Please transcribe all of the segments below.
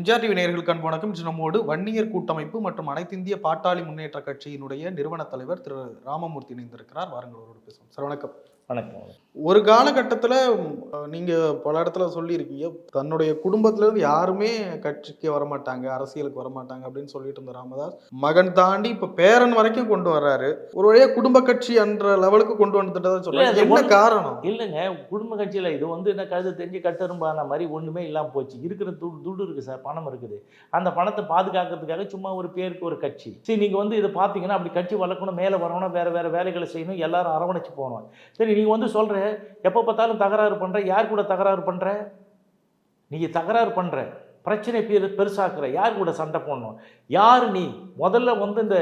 MGR TV நேயர்களுக்கு அன்பு வணக்கம். இன்று நம்மோடு வன்னியர் கூட்டமைப்பு மற்றும் அனைத்திந்திய பாட்டாளி முன்னேற்ற கட்சியினுடைய நிறுவன தலைவர் திரு ராமமூர்த்தி இணைந்திருக்கிறார். வாருங்கள் அவரோடு பேசுவோம். சார் வணக்கம். வணக்கம். ஒரு காலகட்டத்தில் நீங்க பல இடத்துல சொல்லியிருக்கீங்க, தன்னுடைய குடும்பத்துல இருந்து யாருமே கட்சிக்கு வரமாட்டாங்க, அரசியலுக்கு வரமாட்டாங்க அப்படின்னு சொல்லிட்டு இருந்த ராமதாஸ் மகன் தாண்டி இப்ப பேரன் வரைக்கும் கொண்டு வர்றாரு. ஒரு வழியா குடும்ப கட்சி என்ற லெவலுக்கு கொண்டு வந்துட்டதா சொல்றாங்க. என்ன காரணம்? இல்லைங்க, குடும்ப கட்சியில் இது என்ன கழுது தெரிஞ்சு கட்டரும்பான மாதிரி ஒன்றுமே இல்லாமல் போச்சு. இருக்கிற துட்டு இருக்குது சார், பணம் இருக்குது. அந்த பணத்தை பாதுகாக்கிறதுக்காக சும்மா ஒரு பேருக்கு ஒரு கட்சி. சரி, நீங்கள் இதை பார்த்தீங்கன்னா அப்படி கட்சி வளர்க்கணும், மேலே வரணும், வேறு வேறு வேலைகளை செய்யணும், எல்லாரும் அரவணைச்சு போகணும். சரி, நீங்கள் சொல்கிற எப்போ பார்த்தாலும் தகராறு பண்ணுற, யார் கூட தகராறு பண்ணுற? நீங்கள் தகராறு பண்ணுற, பிரச்சனை பெருசாக்குற, யார் கூட சண்டை போடணும்? யார் நீ? முதல்ல இந்த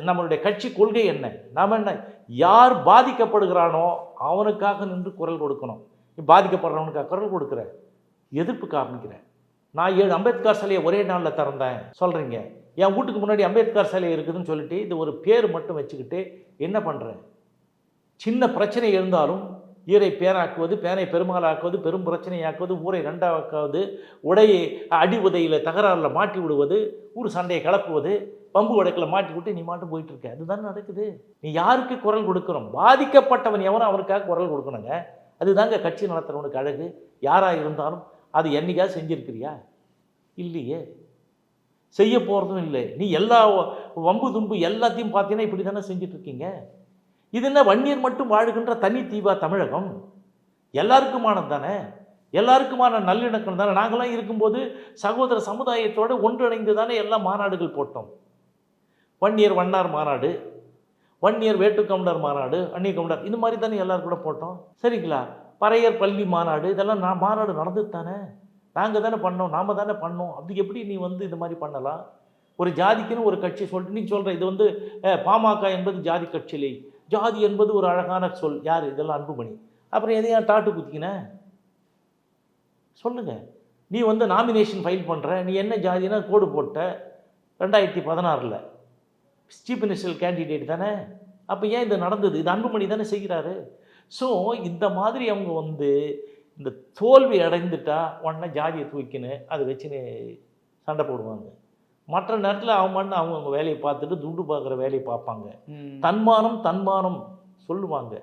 நம்மளுடைய கட்சி கொள்கை என்ன? நாம் என்ன, யார் பாதிக்கப்படுகிறானோ அவனுக்காக நின்று குரல் கொடுக்கணும். பாதிக்கப்படுறவனுக்காக குரல் கொடுக்குற, எதிர்ப்பு காமிக்கிற. நான் 7 அம்பேத்கர் சிலையை ஒரே நாளில் திறந்தேன் சொல்கிறீங்க. என் வீட்டுக்கு முன்னாடி அம்பேத்கர் சிலை இருக்குதுன்னு சொல்லிட்டு இது ஒரு பேர் மட்டும் வச்சுக்கிட்டு என்ன பண்ணுறேன்? சின்ன பிரச்சனை இருந்தாலும் ஈரை பேனாக்குவது, பேனை பெருமாளாக்குவது, பெரும் பிரச்சனையாக்குவது, ஊரை ரெண்டாக்குவது, உடையை அடி உதையில் தகராறில் மாட்டி விடுவது, ஊர் சண்டையை கலப்புவது, பம்பு வடக்கில் மாட்டி விட்டு நீ மாட்டு போயிட்டு இருக்க. அதுதான் நடக்குது. நீ யாருக்கு குரல் கொடுக்கணும்? பாதிக்கப்பட்டவன் எவனும் அவருக்காக குரல் கொடுக்கணுங்க. அதுதாங்க கட்சி நடத்துறவனுக்கு அழகு. யாராக இருந்தாலும் அது என்னைக்காவது செஞ்சுருக்கிறியா? இல்லையே, செய்ய போகிறதும் இல்லை. நீ எல்லா வம்பு தும்பு எல்லாத்தையும் பார்த்தீங்கன்னா இப்படி தானே செஞ்சுட்டு இருக்கீங்க. இது என்ன வன்னியர் மட்டும் வாழுகின்ற தனி தீவா தமிழகம்? எல்லாருக்குமானது தானே, எல்லாருக்குமான நல்லிணக்கம் தானே. நாங்களாம் இருக்கும்போது சகோதர சமுதாயத்தோடு ஒன்றிணைந்து தானே எல்லா மாநாடுகள் போட்டோம். வன்னியர் வண்ணார் மாநாடு, வன்னியர் வேட்டுக்கவுண்டர் மாநாடு, அந்நிய கவுண்டர், இந்த மாதிரி தானே எல்லாரும் கூட போட்டோம். சரிங்களா? பறையர் பள்ளி மாநாடு, இதெல்லாம் மாநாடு நடந்தது தானே, நாங்கள் தானே பண்ணோம், நாம் தானே பண்ணோம். அப்படி எப்படி நீ இது மாதிரி பண்ணலாம்? ஒரு ஜாதிக்குன்னு ஒரு கட்சி சொல்லிட்டு நீ சொல்கிற இது பாமக என்பது ஜாதி கட்சியிலே, ஜாதி என்பது ஒரு அழகான சொல். யார் இதெல்லாம்? அன்புமணி. அப்புறம் எதையா டாட்டு குத்திக்கின சொல்லுங்க. நீ நாமினேஷன் ஃபைல் பண்ணுற, நீ என்ன ஜாதினா கோடு போட்ட 2016 சீஃப் மினிஸ்டர் கேண்டிடேட் தானே. அப்போ ஏன் இது நடந்தது? இது அன்புமணி தானே செய்கிறாரு. ஸோ இந்த மாதிரி அவங்க இந்த தோல்வி அடைந்துட்டா உடனே ஜாதியை தூக்கின்னு அதை வச்சுன்னு சண்டை போடுவாங்க. மற்ற நேரத்தில் அவங்க வேலையை பார்த்துட்டு துண்டு பார்க்குற வேலையை பார்ப்பாங்க. தன்மானம் சொல்லுவாங்க.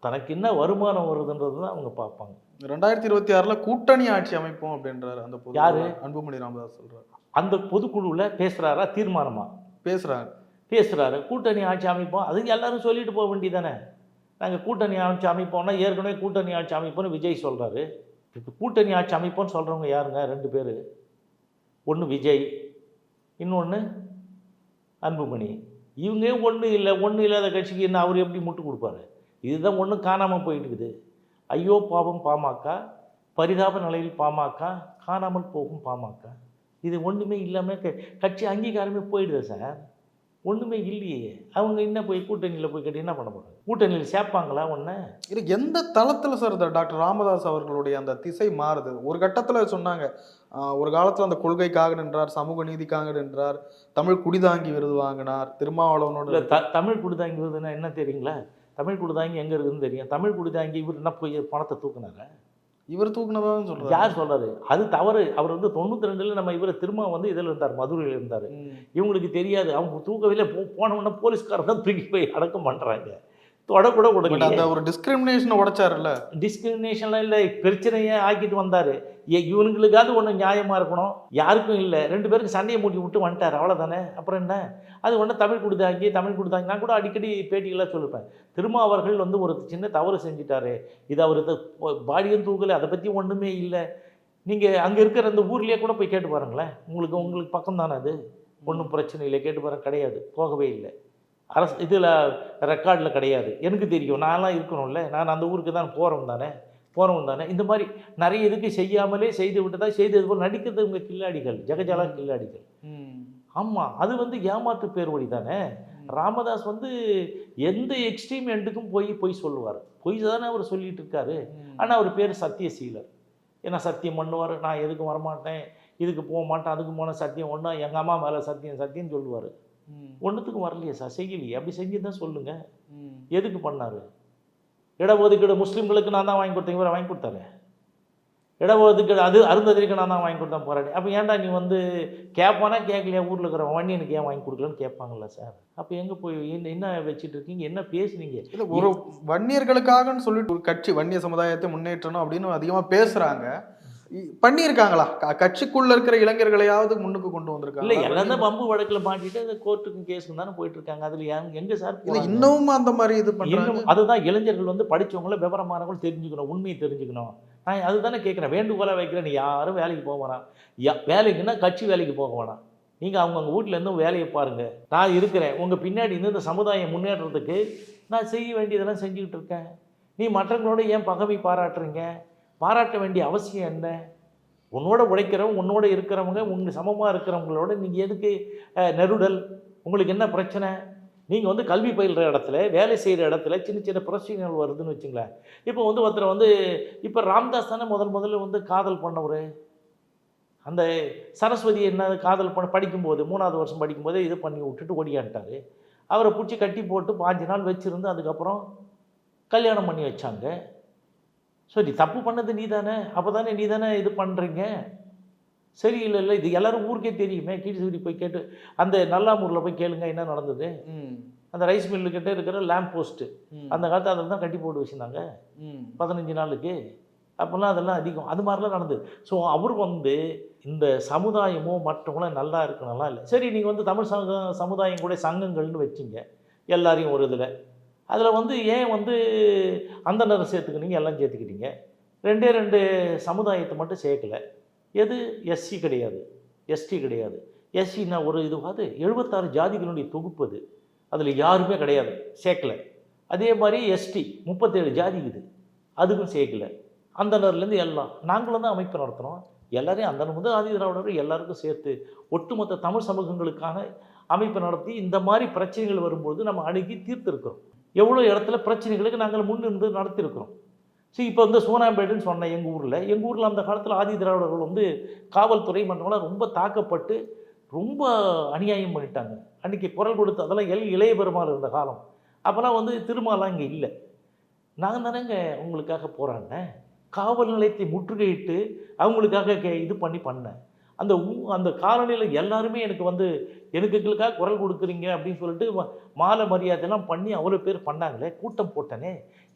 தனக்கு என்ன வருமானம் வருதுன்றது தான் அவங்க பார்ப்பாங்க. 2026 கூட்டணி ஆட்சி அமைப்போம் அப்படின்றாரு. அந்த யாரு? அன்புமணி ராமதாஸ் சொல்றாரு. அந்த பொதுக்குழுவில் பேசுகிறாரா? தீர்மானமா பேசுகிறாரு. கூட்டணி ஆட்சி அமைப்போம், அது எல்லாரும் சொல்லிட்டு போக வேண்டியதானே. நாங்கள் கூட்டணி ஆட்சி அமைப்போம்னா ஏற்கனவே கூட்டணி ஆட்சி அமைப்போம்னு விஜய் சொல்கிறாரு. இப்போ கூட்டணி ஆட்சி அமைப்போம்னு சொல்கிறவங்க யாருங்க? 2 பேர். ஒன்று விஜய், இன்னொன்று அன்புமணி. இவங்க ஒன்றும் இல்லாத கட்சிக்கு என்ன அவர் எப்படி முட்டு கொடுப்பாரு? இதுதான் ஒன்றும் காணாமல் போயிட்டு இருக்குது. ஐயோ பாவம் பாமக, பரிதாப நிலையில் பாமக, காணாமல் போகும் பாமக. இது ஒன்றுமே இல்லாமல் கட்சி அங்கீகாரமே போயிடுது சார். ஒன்றுமே இல்லையே. அவங்க என்ன போய் கூட்டணியில் போய் கட்டி என்ன பண்ண போகிறாங்க? கூட்டணியில் சேர்ப்பாங்களா? ஒன்று இது எந்த தளத்தில் சார் டாக்டர் ராமதாஸ் அவர்களுடைய அந்த திசை மாறுது? ஒரு கட்டத்தில் சொன்னாங்க, ஒரு காலத்தில் அந்த கொள்கைக்காக நின்றார், சமூக நீதிக்காக நின்றார், தமிழ் குடிதாங்கி விருது வாங்கினார், திருமாவளவனோட. தமிழ் குடிதாங்கி விருதுன்னா என்ன தெரியுங்களா? தமிழ் குடிதாங்கி எங்கே இருக்குதுன்னு தெரியும். தமிழ் குடிதாங்கி இவர் என்ன போய் பணத்தை தூக்குனார? இவர் தூக்குனதான் சொல்றாரு. யார் சொல்றாரு? அது தவறு. அவர் 92 நம்ம இவர் திரும்ப இதில் இருந்தார், மதுரையில் இருந்தார். இவங்களுக்கு தெரியாது. அவங்க தூக்கவில்லை. போனவுடனே போலீஸ்காரங்க தான் தூக்கி போய் அடக்கம் பண்ணுறாங்க. தொடக்கூட அந்த ஒரு டிஸ்கிரிமினேஷனை உடைச்சாருல்ல. டிஸ்கிரிமினேஷன்லாம் இல்லை, பிரச்சனையே ஆக்கிட்டு வந்தார். இவனுங்களுக்காவது ஒன்று நியாயமாக இருக்கணும், யாருக்கும் இல்லை. 2 பேருக்கு சண்டையை மூட்டி விட்டு வந்துட்டார், அவ்வளோதானே. அப்புறம் என்ன? அது ஒன்று தமிழ் கொடுத்தாங்க. நான் கூட அடிக்கடி பேட்டிகளாக சொல்லிப்பேன். அவர்கள் ஒரு சின்ன தவறு செஞ்சிட்டாரு, இது அவர் பாடியும் தூக்கலை, அதை பற்றி ஒன்றுமே இல்லை. நீங்கள் அங்கே இருக்கிற அந்த ஊர்லேயே கூட போய் கேட்டு பாருங்களேன். உங்களுக்கு பக்கம் தானே அது, ஒன்றும் பிரச்சனை இல்லை, கேட்டு பாருங்க. கிடையாது, போகவே இல்லை. அரசு இதில் ரெக்கார்டில் கிடையாது. எனக்கு தெரியும், நான்லாம் இருக்கணும்ல, நான் அந்த ஊருக்கு தான் போகிறவன் தானே. இந்த மாதிரி நிறைய இதுக்கு செய்யாமலே செய்து விட்டு தான் செய்தது போல் நடிக்கிறது இவங்க கில்லாடிகள், ஜெகஜாலா கில்லாடிகள். ஆமாம், அது ஏமாற்று பேர் வழி தானே. ராமதாஸ் எந்த எக்ஸ்ட்ரீம் எண்டுக்கும் போய் சொல்லுவார். பொய் தானே அவர் சொல்லிட்டு இருக்காரு. ஆனால் அவர் பேர் சத்தியசீலர். ஏன்னா சத்தியம் பண்ணுவார், நான் எதுக்கும் வரமாட்டேன், இதுக்கு போக மாட்டேன், அதுக்கு போன சத்தியம் ஒன்றா, எங்கள் அம்மா மேலே சத்தியம் சொல்லுவார். ஒன்றுத்துக்கும் வரலையே சார், செய்யலையே. அப்படி செஞ்சு தான் சொல்லுங்கள். எதுக்கு பண்ணார்? இடஒதுக்கீடு முஸ்லீம்களுக்கு நான் தான் வாங்கி கொடுத்தேன், இவரை வாங்கி கொடுத்தாரு. இடஒதுக்கீடு அது அருந்ததிற்கு நான் தான் வாங்கி கொடுத்தேன் போராடி. அப்போ ஏன்டா நீ வந்து கேட்பானா கேட்கலையா, ஊரில் இருக்கிற வண்டி எனக்கு ஏன் வாங்கி கொடுக்கலன்னு கேட்பாங்கல்ல சார். அப்போ எங்கே போய் என்ன வச்சுட்டு இருக்கீங்க, என்ன பேசுனீங்க? இல்லை, ஒரு வன்னியர்களுக்காகன்னு சொல்லிட்டு ஒரு கட்சி வன்னிய சமுதாயத்தை முன்னேற்றணும் அப்படின்னு அதிகமாக பேசுகிறாங்க. பண்ணியிருக்காங்களா? கட்சிக்குள்ள இருக்கிற இளைஞர்களையாவது முன்னுக்கு கொண்டு வந்திருக்காங்க? இல்லை, எல்லாம் தான் பம்பு வழக்கில் மாட்டிட்டு அந்த கோர்ட்டுக்கும் கேஸுக்கும் தானே போயிட்டு இருக்காங்க. அதில் எங்கே சார் இல்லை, இன்னமும் அந்த மாதிரி இது பண்ணுறாங்க. இன்னும் அதுதான் இளைஞர்கள் வந்து படித்தவங்கள விவரமானவங்களும் தெரிஞ்சுக்கணும், உண்மையை தெரிஞ்சுக்கணும். நான் அதுதானே கேட்குறேன், வேண்டுகோளாக வைக்கிறேன். நீ யாரும் வேலைக்கு போக வேணாம். வேலைக்குன்னா கட்சி வேலைக்கு போக வேணாம். நீங்கள் அவங்கவுங்க வீட்டில் இருந்தும் வேலையை பாருங்கள். நான் இருக்கிறேன் உங்கள் பின்னாடி இருந்து இந்த சமுதாயம் முன்னேற்றத்துக்கு நான் செய்ய வேண்டியதெல்லாம் செஞ்சுக்கிட்டு இருக்கேன். நீ மற்றவங்களோட ஏன் பகைமை பாராட்டுறீங்க? பாராட்ட வேண்டிய அவசியம் என்ன? உன்னோட உழைக்கிறவங்க, உன்னோட இருக்கிறவங்க, உங்கள் சமமாக இருக்கிறவங்களோட நீங்கள் எதுக்கு நெருடல்? உங்களுக்கு என்ன பிரச்சனை? நீங்கள் வந்து கல்வி பயில்கிற இடத்துல, வேலை செய்கிற இடத்துல சின்ன சின்ன பிரச்சனைகள் வருதுன்னு வச்சுங்களேன். இப்போ வந்து ஒருத்தர் வந்து இப்போ ராம்தாஸ் தானே முதல்ல வந்து காதல் பண்ணவர். அந்த சரஸ்வதி என்ன காதல் பண்ண படிக்கும்போது 3வது வருஷம் படிக்கும்போதே இது பண்ணி விட்டுட்டு ஓடியான்ட்டார். அவரை பிடிச்சி கட்டி போட்டு 5 நாள் வச்சுருந்து அதுக்கப்புறம் கல்யாணம் பண்ணி வச்சாங்க. ஸோ நீ தப்பு பண்ணது நீ தானே, அப்போ தானே நீ தானே இது பண்ணுறீங்க. சரி, இல்லை இது எல்லோரும் ஊருக்கே தெரியுமே. கீழ்சூரி போய் கேட்டு அந்த நல்லாமூரில் போய் கேளுங்க என்ன நடந்தது. அந்த ரைஸ் மில்லுக்கிட்ட இருக்கிற லேம்ப் போஸ்ட்டு அந்த காலத்தில் அதில் தான் கட்டி போட்டு வச்சுருந்தாங்க 15 நாளுக்கு. அப்போல்லாம் அதெல்லாம் அதிகம், அது மாதிரிலாம் நடந்தது. ஸோ அவர் வந்து இந்த சமுதாயமோ மற்றவங்களும் நல்லா இருக்கணும்லாம் இல்லை. சரி, நீங்கள் வந்து தமிழ் சமுதாயம் கூட சங்கங்கள்னு வச்சிங்க எல்லாரையும் ஒரு இதில். அதில் வந்து ஏன் வந்து அந்தனரை சேர்த்துக்கினீங்க, எல்லாம் சேர்த்துக்கிட்டீங்க. 2 சமுதாயத்தை மட்டும் சேர்க்கலை. எது? எஸ்சி கிடையாது, எஸ்டி கிடையாது. எஸ்சின்னா ஒரு இதுவாது 76 ஜாதிகளுடைய தொகுப்பு அது. அதில் யாருமே கிடையாது, சேர்க்கலை. அதே மாதிரி எஸ்டி 37 ஜாதி இது, அதுக்கும் சேர்க்கலை. அந்தனர்லேருந்து எல்லாம் நாங்களும் தான் அமைப்பு நடத்துகிறோம். எல்லாரையும் அந்தனர் வந்து ஆதி திராவிடர்கள் எல்லாருக்கும் சேர்த்து ஒட்டுமொத்த தமிழ் சமூகங்களுக்கான அமைப்பு நடத்தி இந்த மாதிரி பிரச்சனைகள் வரும்போது நம்ம அணுகி தீர்த்திருக்கிறோம். எவ்வளோ இடத்துல பிரச்சனைகளுக்கு நாங்கள் முன்னிருந்து நடத்தியிருக்கிறோம். சரி, இப்போ வந்து சோனாம்பேடுன்னு சொன்னேன். எங்கள் ஊரில் அந்த காலத்தில் ஆதி திராவிடர்கள் வந்து காவல்துறை மன்றங்களாம் ரொம்ப தாக்கப்பட்டு ரொம்ப அநியாயம் பண்ணிட்டாங்க. அன்றைக்கி குரல் கொடுத்து அதெல்லாம் இளைய பெருமாள் இருந்த காலம். அப்போல்லாம் வந்து திருமாலாம் இங்கே இல்லை. நான் தானேங்க உங்களுக்காக போராடினேன். காவல் நிலையத்தை முற்றுகையிட்டு அவங்களுக்காக இது பண்ணேன். அந்த காலனியில் எல்லாருமே எனக்கு வந்து எனக்குங்களுக்காக குரல் கொடுக்குறீங்க அப்படின்னு சொல்லிட்டு மாலை மரியாதைலாம் பண்ணி அவ்வளோ பேர் பண்ணாங்களே, கூட்டம் போட்டனே,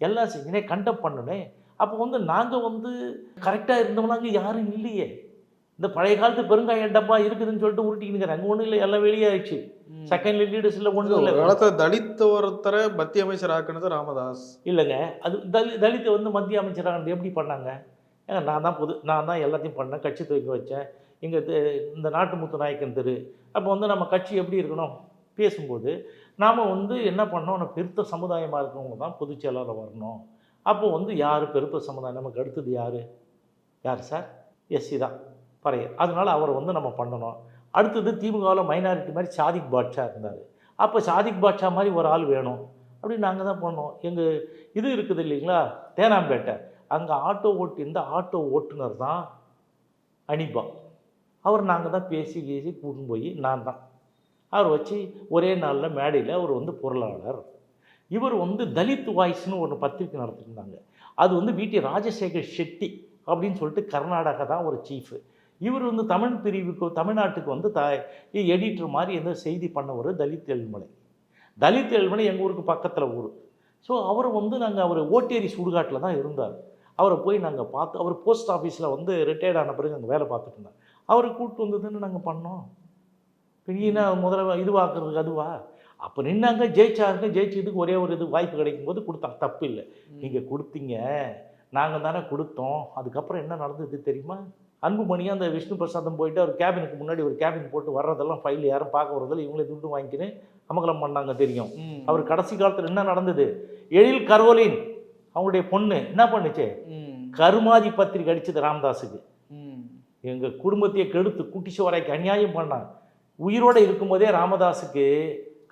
எல்லாம் செஞ்சனே, கண்டம் பண்ணனே. அப்போ வந்து நாங்கள் வந்து கரெக்டாக இருந்தவனாங்க யாரும் இல்லையே. இந்த பழைய காலத்து பெருங்காயம் டப்பா இருக்குதுன்னு சொல்லிட்டு உருட்டிக்கினுங்கிறாங்க. அங்கே ஒன்றும் இல்லை, எல்லாம் வெளியாகிடுச்சு. செகண்ட் லீடர்ஸ் இல்லை, ஒன்றும் இல்லை. காலத்தில் தலித் ஒருத்தரை மத்திய அமைச்சர் ஆக்குனது ராமதாஸ் இல்லைங்க. அது தலித்தை வந்து மத்திய அமைச்சராக எப்படி பண்ணாங்க? ஏங்க நான் தான் எல்லாத்தையும் பண்ணேன், கட்சி துவக்கி வச்சேன். இங்கே இந்த நாட்டு முத்து நாயக்கன் தெரு. அப்போ வந்து நம்ம கட்சி எப்படி இருக்கணும் பேசும்போது நாம் வந்து என்ன பண்ணோம், நம்ம பெருத்த சமுதாயமாக இருக்கிறவங்க தான் பொதுச் செயலாளர் வரணும். அப்போ வந்து யார் பெருத்த சமுதாயம், நமக்கு அடுத்தது யார் சார்? எஸ்சி தான் பறையர். அதனால் அவரை வந்து நம்ம பண்ணணும். அடுத்தது திமுகவில் மைனாரிட்டி மாதிரி சாதிக் பாட்ஷா இருந்தார். அப்போ சாதிக் பாட்ஷா மாதிரி ஒரு ஆள் வேணும் அப்படின்னு நாங்கள் தான் பண்ணோம். எங்கள் இது இருக்குது இல்லைங்களா, தேனாம்பேட்டை, அங்கே இந்த ஆட்டோ ஓட்டுநர் தான் அனிபா. அவர் நாங்கள் தான் பேசி கூட்டின்னு போய் நான் தான் அவர் வச்சு ஒரே நாளில் மேடையில் அவர் வந்து பொருளாளர். இவர் வந்து தலித் வாய்ஸ்னு ஒரு பத்திரிக்கை நடத்திருந்தாங்க. அது வந்து வீட்டி ராஜசேகர் ஷெட்டி அப்படின்னு சொல்லிட்டு கர்நாடகா தான் ஒரு சீஃபு. இவர் வந்து தமிழ் பிரிவுக்கு தமிழ்நாட்டுக்கு வந்து எடிட்டர் மாதிரி எந்த செய்தி பண்ண ஒரு தலித் எழுமலை எங்கள் ஊருக்கு பக்கத்தில் ஊர். ஸோ அவர் வந்து அவர் ஓட்டேரி சுடுகாட்டில் தான் இருந்தார். அவரை போய் நாங்கள் பார்த்து, அவர் போஸ்ட் ஆஃபீஸில் வந்து ரிட்டையர்ட் ஆன பிறகு அங்கே வேலை பார்த்துட்டு இருந்தார். அவரை கூப்பிட்டு வந்ததுன்னு நாங்கள் பண்ணோம். பெரியனா முதல்ல இதுவாக்குறதுக்கு அதுவா? அப்போ நின்னாங்க, ஜெயிச்சதுக்கு ஒரே ஒரு வாய்ப்பு கிடைக்கும் போது கொடுத்தாங்க, தப்பு இல்லை. நீங்கள் கொடுத்தீங்க, நாங்கள் தானே கொடுத்தோம். அதுக்கப்புறம் என்ன நடந்தது தெரியுமா? அன்புமணியாக அந்த விஷ்ணு பிரசாதம் போயிட்டு அவர் கேபினுக்கு முன்னாடி ஒரு கேபின் போட்டு வர்றதெல்லாம் ஃபைல் யாரும் பார்க்க வரதில்லை, இவங்களே துட்டு வாங்கிக்கின்னு அமகலம் பண்ணாங்க தெரியும். அவர் கடைசி காலத்தில் என்ன நடந்தது, எழில் கரோலின் அவங்களுடைய பொண்ணு என்ன பண்ணுச்சு, கருமாதி பத்திரிக்கை அடிச்சது ராமதாஸுக்கு. எங்கள் குடும்பத்தையே கெடுத்து குட்டிச்சு வரைக்கு அநியாயம் பண்ணான். உயிரோடு இருக்கும்போதே ராமதாஸுக்கு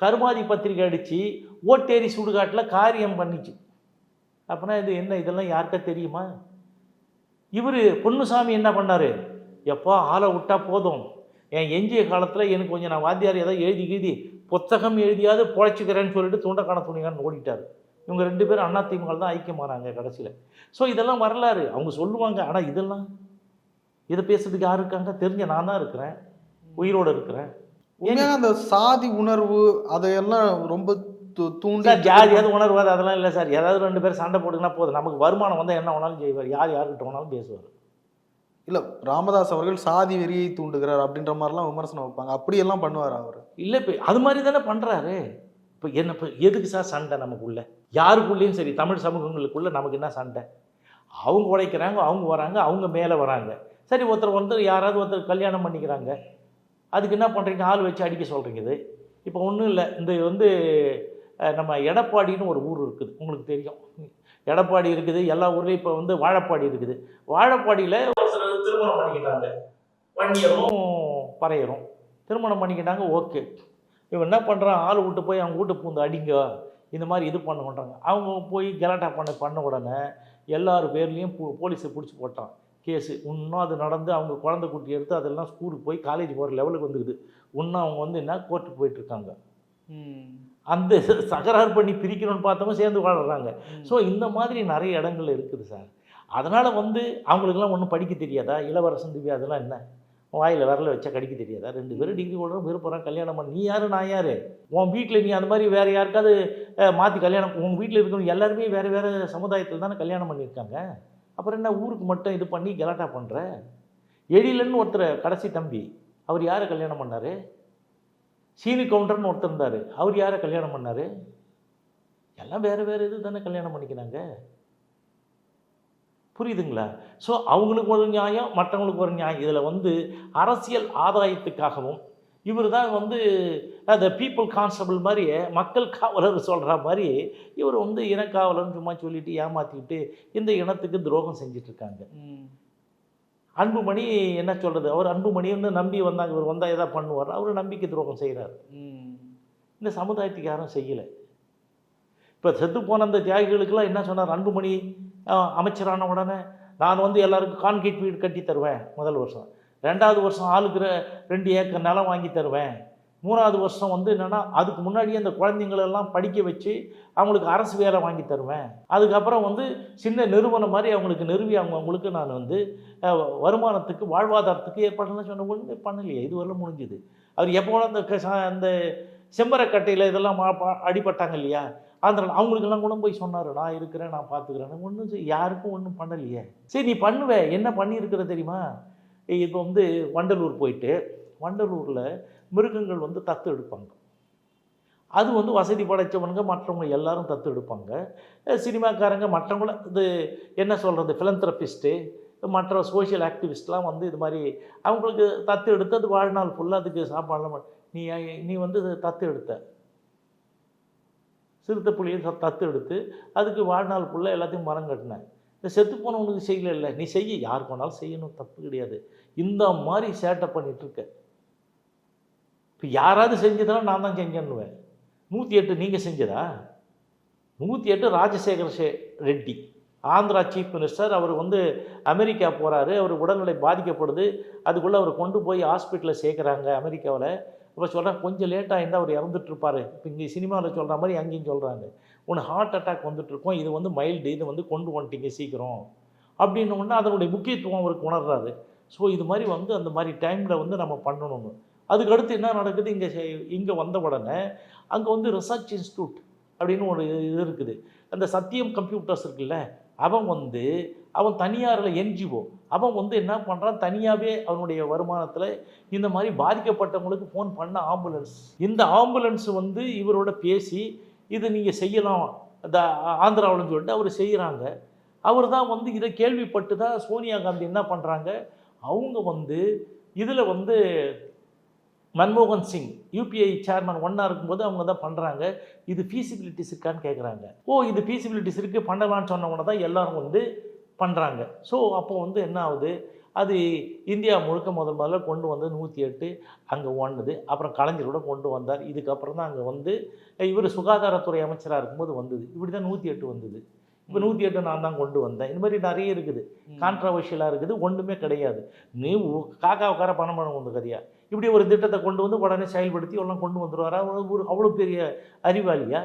கருமாதி பத்திரிக்கை அடித்து ஓட்டேரி சுடுகாட்டில் காரியம் பண்ணிச்சு. அப்படின்னா இது என்ன, இதெல்லாம் யாருக்கா தெரியுமா? இவர் பொன்னுசாமி என்ன பண்ணார், எப்போ ஆளை விட்டா போதும், என் எஞ்சிய காலத்தில் எனக்கு கொஞ்சம் நான் வாத்தியார் ஏதாவது எழுதி புத்தகம் எழுதியாவது பொழைச்சிக்கிறேன்னு சொல்லிட்டு துண்டக்கான துணிகான்னு ஓடிட்டார். இவங்க 2 பேரும் அதிமுக தான் ஐக்கியமானாங்க கடைசியில். ஸோ இதெல்லாம் வரலாறு, அவங்க சொல்லுவாங்க. ஆனால் இதெல்லாம் இதை பேசுறதுக்கு யார் இருக்காங்க? தெரிஞ்ச நான் தான் இருக்கிறேன், உயிரோடு இருக்கிறேன். உண்மையாக அந்த சாதி உணர்வு அதையெல்லாம் ரொம்ப தூண்டி சார் ஜாதியாவது உணர்வாது அதெல்லாம் இல்லை சார். ஏதாவது 2 பேர் சண்டை போட்டுக்கினா போதும், நமக்கு வருமானம் வந்தால் என்ன வேணாலும் செய்வார், யார் யார்கிட்ட வேணாலும் பேசுவார். இல்லை, ராமதாஸ் அவர்கள் சாதி வெறியை தூண்டுகிறார் அப்படின்ற மாதிரிலாம் விமர்சனம் வைப்பாங்க. அப்படியெல்லாம் பண்ணுவார் அவர்? இல்லை, இப்போ அது மாதிரி தானே பண்ணுறாரு. இப்போ எதுக்கு சார் சண்டை நமக்குள்ள? யாருக்குள்ளேயும் சரி, தமிழ் சமூகங்களுக்குள்ள நமக்கு என்ன சண்டை? அவங்க உழைக்கிறாங்க, அவங்க வராங்க, அவங்க மேலே வராங்க. சரி, ஒருத்தர் யாராவது ஒருத்தர் கல்யாணம் பண்ணிக்கிறாங்க, அதுக்கு என்ன பண்ணுறீங்க? ஆள் வச்சு அடிக்க சொல்கிறீங்க. இது இப்போ ஒன்றும் இல்லை. இந்த நம்ம எடப்பாடின்னு ஒரு ஊர் இருக்குது, உங்களுக்கு தெரியும். எடப்பாடி இருக்குது, எல்லா ஊர்லேயும். இப்போ வாழப்பாடி இருக்குது. வாழப்பாடியில் ஒரு சிலர் திருமணம் பண்ணிக்கிட்டாங்க, வண்டியரும் பறையரும் திருமணம் பண்ணிக்கிட்டாங்க. ஓகே, இவன் என்ன பண்ணுறான்? ஆள் விட்டு போய் அவங்க வீட்டு பூந்து அடிங்க, இந்த மாதிரி இது பண்ண பண்ணுறாங்க. அவங்க போய் கலாட்டா பண்ண உடனே எல்லார் பேர்லேயும் போலீஸை பிடிச்சி போட்டான் கேஸு. இன்னும் அது நடந்து அவங்க குழந்தை குட்டி எடுத்து அதெல்லாம் ஸ்கூலுக்கு போய் காலேஜ் போகிற லெவலுக்கு வந்துக்குது. இன்னும் அவங்க என்ன கோர்ட்டுக்கு போயிட்டுருக்காங்க. அந்த தகராறு பண்ணி பிரிக்கணும்னு பார்த்தவங்க சேர்ந்து வாழ்கிறாங்க. ஸோ இந்த மாதிரி நிறைய இடங்கள் இருக்குது சார். அதனால் அவங்களுக்கெல்லாம் ஒன்றும் படிக்க தெரியாதா? இளவரசன் திவ்யா அதெல்லாம் என்ன வாயில் விரல வச்சா கடிக்க தெரியாதா? 2 பேரும் டிகிரி கொடுறோம், விருப்பம் கல்யாணம் பண்ணி. நீ யார் நான் யார்? உன் வீட்டில் நீ அந்த மாதிரி வேறு யாருக்காவது மாற்றி கல்யாணம், உங்கள் வீட்டில் இருக்கணும் எல்லாருமே வேறு வேறு சமுதாயத்தில் தானே கல்யாணம் பண்ணியிருக்காங்க. அப்புறம் என்ன ஊருக்கு மட்டும் இது பண்ணி கலாட்டா பண்ணுற? எழிலன்னு ஒருத்தர் கடைசி தம்பி, அவர் யாரை கல்யாணம் பண்ணார்? சீனி கவுண்டர்னு ஒருத்தர் இருந்தார், அவர் யாரை கல்யாணம் பண்ணார்? எல்லாம் வேறு வேறு இது தானே கல்யாணம் பண்ணிக்கிறாங்க. புரியுதுங்களா? ஸோ அவங்களுக்கு ஒரு நியாயம், மற்றவங்களுக்கு ஒரு நியாயம். இதில் அரசியல் ஆதாயத்துக்காகவும் இவர் தான் அந்த பீப்புள் கான்ஸ்டபிள் மாதிரி, மக்கள் காவலர் சொல்கிற மாதிரி இவர் இனக்காவலர்னு சும்மா சொல்லிட்டு ஏமாற்றிக்கிட்டு இந்த இனத்துக்கு துரோகம் செஞ்சிட்ருக்காங்க. அன்புமணி என்ன சொல்கிறது? அவர் அன்புமணி நம்பி வந்தாங்க, இவர் வந்தால் எதாவது பண்ணுவார். அவர் நம்பிக்கை துரோகம் செய்கிறார். இந்த சமுதாயத்துக்கு யாரும் செய்யலை. இப்போ செத்து போன அந்த தியாகிகளுக்கெல்லாம் என்ன சொன்னார் அன்புமணி? அமைச்சரான உடனே நான் எல்லாருக்கும் கான்கிரீட் வீடு கட்டி தருவேன் முதல் வருஷம், 2வது வருஷம் ஆளுக்கு 2 ஏக்கர் நிலம் வாங்கி தருவேன், 3வது வருஷம் என்னென்னா அதுக்கு முன்னாடியே அந்த குழந்தைங்களெல்லாம் படிக்க வச்சு அவங்களுக்கு அரசு வேலை வாங்கி தருவேன், அதுக்கப்புறம் சின்ன நிறுவனம் மாதிரி அவங்களுக்கு நிறுவி அவங்களுக்கு நான் வருமானத்துக்கு வாழ்வாதாரத்துக்கு ஏற்பாடுலாம் சொன்ன ஒன்றுமே பண்ணலையே. இது வரலாம் முடிஞ்சுது. அவர் எப்போ அந்த செம்மரக்கட்டையில் இதெல்லாம் அடிபட்டாங்க இல்லையா, ஆந்திராவில், அவங்களுக்கெல்லாம் கூட போய் சொன்னார், நான் இருக்கிறேன், நான் பார்த்துக்கிறேன். ஒன்றும் யாருக்கும் ஒன்றும் பண்ணலையே. சரி, நீ பண்ணுவேன், என்ன பண்ணியிருக்கிற தெரியுமா? இப்போ வண்டலூர் போயிட்டு, வண்டலூரில் மிருகங்கள் தத்து எடுப்பாங்க. அது வசதி படைத்தவனுங்க, மற்றவங்க எல்லாரும் தத்து எடுப்பாங்க. சினிமாக்காரங்க, மற்றவங்கள இது என்ன சொல்கிறது, ஃபிலந்த்ரபிஸ்ட்டு, மற்ற சோஷியல் ஆக்டிவிஸ்ட்லாம் இது மாதிரி அவங்களுக்கு தத்து எடுத்து அது வாழ்நாள் ஃபுல்லாக அதுக்கு சாப்பாடெல்லாம் நீ தத்து எடுத்த சிறுத்தை புளியை தத்து எடுத்து அதுக்கு வாழ்நாள் ஃபுல்லாக எல்லாத்தையும் மரம் கட்டினேன். இந்த செத்து போனவனுக்கு செய்யல இல்லை, நீ செய்ய, யார் போனாலும் செய்யணும், தப்பு கிடையாது. இந்த மாதிரி சேட்டை பண்ணிகிட்ருக்க. இப்போ யாராவது செஞ்சதெல்லாம் நான் தான் செஞ்சேன்னுவேன். 108 நீங்கள் செஞ்சதா? 108 ராஜசேகர ரெட்டி, ஆந்திரா சீஃப் மினிஸ்டர். அவர் அமெரிக்கா போகிறாரு, அவர் உடல்நிலை பாதிக்கப்படுது, அதுக்குள்ளே அவர் கொண்டு போய் ஹாஸ்பிட்டலில் சேர்க்குறாங்க அமெரிக்காவில். இப்போ சொல்கிறேன், கொஞ்சம் லேட்டாக இருந்தால் அவர் இறந்துட்டுருப்பார். இப்போ இங்கே சினிமாவில் சொல்கிற மாதிரி அங்கேயும் சொல்கிறாங்க, உனக்கு ஹார்ட் அட்டாக் வந்துட்டுருக்கோம், இது மைல்டு, இது கொண்டு வந்துட்டீங்க சீக்கிரம் அப்படின்னு ஒன்று அதனுடைய முக்கியத்துவம் அவருக்கு உணர்றாரு. ஸோ இது மாதிரி அந்த மாதிரி டைமில் நம்ம பண்ணணும்னு. அதுக்கடுத்து என்ன நடக்குது, இங்கே வந்த உடனே அங்கே ரிசர்ச் இன்ஸ்டியூட் அப்படின்னு ஒரு இது இருக்குது. அந்த சத்தியம் கம்ப்யூட்டர்ஸ் இருக்குல்ல, அவன் தனியாரில் என்ஜிஓ, அவன் என்ன பண்ணுறான், தனியாகவே அவனுடைய வருமானத்தில் இந்த மாதிரி பாதிக்கப்பட்டவங்களுக்கு ஃபோன் பண்ண ஆம்புலன்ஸ், இந்த ஆம்புலன்ஸ் இவரோட பேசி இதை நீங்கள் செய்யலாம் அந்த ஆந்திராவில்னு சொல்லிட்டு அவர் செய்கிறாங்க. அவர் தான் இதை கேள்விப்பட்டு தான் சோனியா காந்தி என்ன பண்ணுறாங்க, அவங்க இதில் மன்மோகன் சிங் யூபிஐ சேர்மன் ஒன்றா இருக்கும்போது அவங்க தான் பண்ணுறாங்க. இது ஃபீசிபிலிட்டிஸ் இருக்கான்னு கேட்குறாங்க. இது ஃபீசிபிலிட்டிஸ் இருக்குது, பண்ணலான்னு சொன்ன உடனே தான் எல்லோரும் பண்ணுறாங்க. ஸோ அப்போ என்ன ஆகுது, அது இந்தியா முழுக்க முதல்ல கொண்டு 108 அங்கே ஓடுனது. அப்புறம் கலைஞரோட கொண்டு வந்தார். இதுக்கப்புறம் தான் அங்கே இவர் சுகாதாரத்துறை அமைச்சராக இருக்கும்போது வந்தது. இப்படி தான் 108 வந்தது. இப்போ 108 நான் தான் கொண்டு வந்தேன். இந்த மாதிரி நிறைய இருக்குது, கான்ட்ரவர்ஷியலாக இருக்குது, ஒன்றுமே கிடையாது. நீ காக்காவுக்கார பணம் பண்ண ஒன்று கதையா, இப்படி ஒரு திட்டத்தை கொண்டு உடனே செயல்படுத்தி எல்லாம் கொண்டு வந்துடுவாரா? அவ்வளோ பெரிய அறிவாளியா?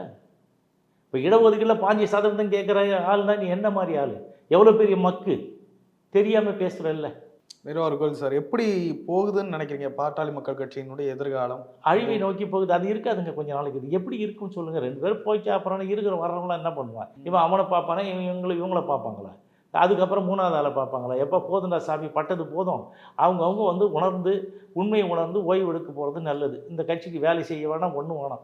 இப்போ இடஒதுக்கீட்டில் 5% கேட்குற ஆள்னா நீ என்ன மாதிரி ஆள்? எவ்வளோ பெரிய மக்கு தெரியாமல் பேசுகிறல்ல. நிர்வாக கோயில் சார் எப்படி போகுதுன்னு நினைக்கிறீங்க பாட்டாளி மக்கள் கட்சியினுடைய எதிர்காலம்? அழிவை நோக்கி போகுது. அது இருக்காதுங்க கொஞ்ச நாளைக்கு. இது எப்படி இருக்குன்னு சொல்லுங்க. 2 பேரும் போயிட்டு அப்புறம் இருக்கிற வர்றவங்களாம் என்ன பண்ணுவான்? இவன் அவனை பார்ப்பானா, இவங்கள பார்ப்பாங்களா? அதுக்கப்புறம் 3வது ஆளை பார்ப்பாங்களா? எப்போ போதுண்டா சாமி, பட்டது போதும். அவங்க வந்து உணர்ந்து, உண்மையை உணர்ந்து ஓய்வு எடுக்க போகிறது நல்லது. இந்த கட்சிக்கு வேலை செய்ய வேணாம், ஒன்றும் வேணாம்.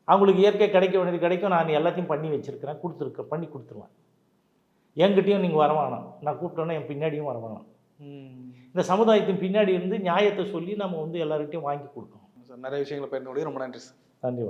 அவங்களுக்கு இயற்கை கிடைக்க வேண்டியது கிடைக்கும். நான் எல்லாத்தையும் பண்ணி வச்சிருக்கிறேன், பண்ணி கொடுத்துருவேன். என்கிட்டயும் நீங்கள் வரவேணாம். நான் கூப்பிட்டோன்னா என் பின்னாடியும் வரவேணாம். இந்த சமுதாயத்தின் பின்னாடி இருந்து நியாயத்தை சொல்லி நம்ம வந்து எல்லார்கிட்டையும் வாங்கி கொடுக்கணும். நிறைய விஷயங்களை பகிர்ந்து ரொம்ப நன்றி சார். நன்றி.